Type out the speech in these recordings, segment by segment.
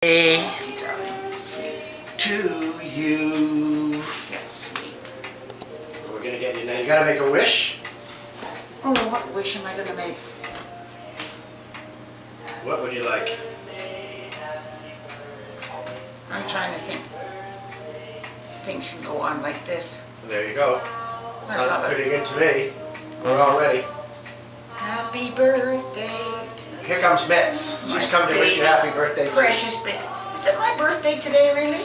Hey. Darling, sweet. To you. That's sweet. We're gonna get you now. You gotta make a wish. Oh, what wish am I gonna make? What would you like? I'm trying to think. Things can go on like this. There you go. I Sounds love it. pretty good to me. We're all ready. Happy birthday to Here comes Mitz. My She's come to wish you baby. happy birthday. too. precious baby. Is it my birthday today, really?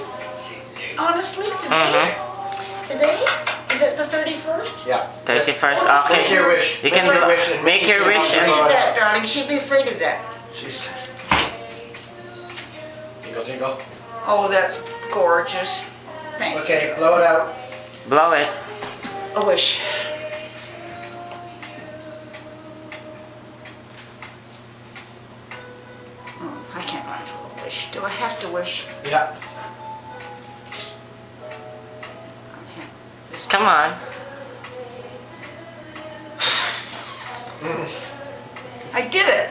Honestly, today? Today? Is it the 31st? Yeah. 31st, Make okay. your wish. You can Make your wish. and make Mitzi's your gonna wish come and- Afraid on. of that, darling. She'd be afraid of that. She's... Jingle, jingle. Oh, that's gorgeous. Thank Okay, blow it out. blow it. you. A wish. Oh, I can't write a wish. Do I have to wish? Yeah. This- Come on. I did it.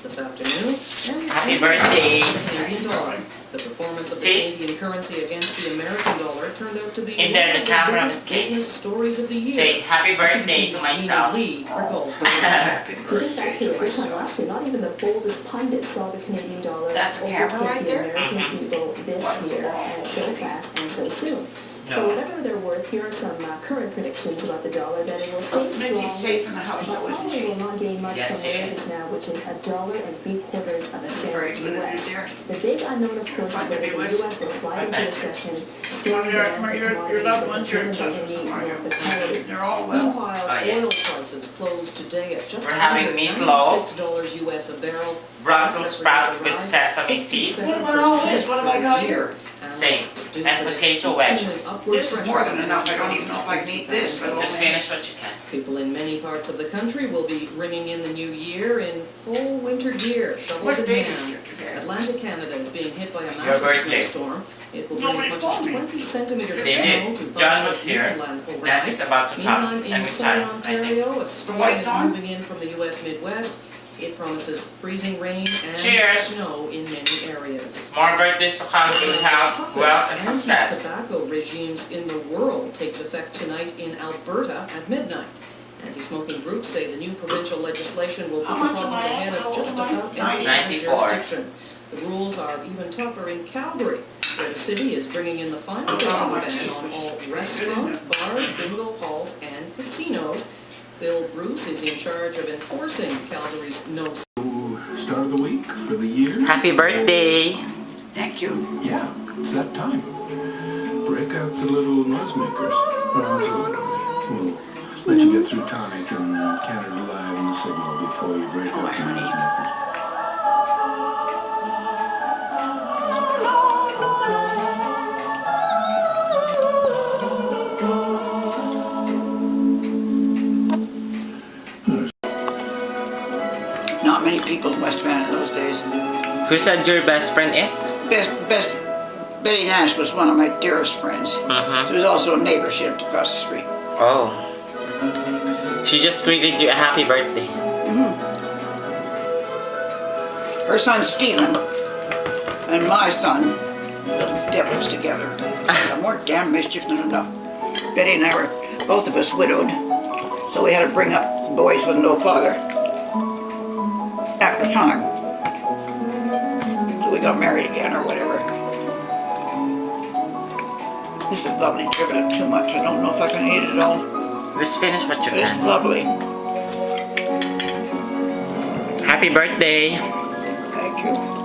This afternoon. And Happy birthday. the Canadian dollar. The performance of the See? Canadian currency against the American dollar turned out to be In there, one the of camera biggest is cake. business stories of the year. Say happy birthday to Jeannie myself. Lee recalls the Happy To think birthday back to to it this time myself. last year, not even the boldest pundits saw the Canadian dollar That's a camera overtake right the there? American eagle this year so fast and so soon. No. So whatever they're worth, here are some current predictions about the dollar that it will stay Mitzi's strong, safe in the house, but though, isn't probably she? will not gain much Yes, from she the is. latest now, which is $1.75 Very US. good in there. The big unknown, of course, is Fun to whether be the with. US will slide into recession, Well, steering your- demand for your commodities loved that ones, your have driven touches, the are you? of the economy. They're all well. Meanwhile, Oh, yeah. oil prices closed today at just We're having under meatloaf. $96 US a barrel. Brussels sprout with sesame seed. What about all this? What have I got here? Same. And potato wedges. This is more than enough. I don't even know if I can eat this, but Just finish what you can. People in many parts of the country will be ringing in the new year in full winter gear, shovels What in date is hand. it today? Atlantic Canada is being hit by a Your massive birthday. snowstorm. It will bring Nobody as much told as me. 20 centimeters of They snow did. to John Buffalo, was here. Newfoundland overnight. Nancy's about to come Meantime, in and southern retire, I think. Ontario, a storm White is dawn? moving in from the U.S. Midwest. It promises freezing rain and Cheers. snow in many areas. More birthdays to come. Good health, Toughest wealth, and success. anti-tobacco regimes in the world takes effect tonight in Alberta at midnight. Anti-smoking groups say the new provincial legislation will put How the much am province I ahead at? of just How old am about I? any 94. other jurisdiction. The rules are even tougher in Calgary, where the city is bringing in the final phase of the ban on all restaurants, bars, bingo halls, and casinos. Bill Bruce is in charge of enforcing Calgary's no Start of the week for the year. Happy birthday. Thank you. Yeah, it's that time. Break out the little noisemakers. We'll let you get through tonic and Canada Live and the signal before you break out the noisemakers. Not many people in West Van in those days. Who said your best friend is? Best, Betty Nash was one of my dearest friends. Mm-hmm. She was also a neighbor. She lived across the street. Oh. She just greeted you a happy birthday. Her son Stephen and my son, the devils together. More damn mischief than enough. Betty and I were, both of us, widowed, so we had to bring up boys with no father at the time. So we got married again or whatever. This is lovely. It's giving it too much. I don't know if I can eat it all. Just finish what you It's can. lovely. Happy birthday. Thank you.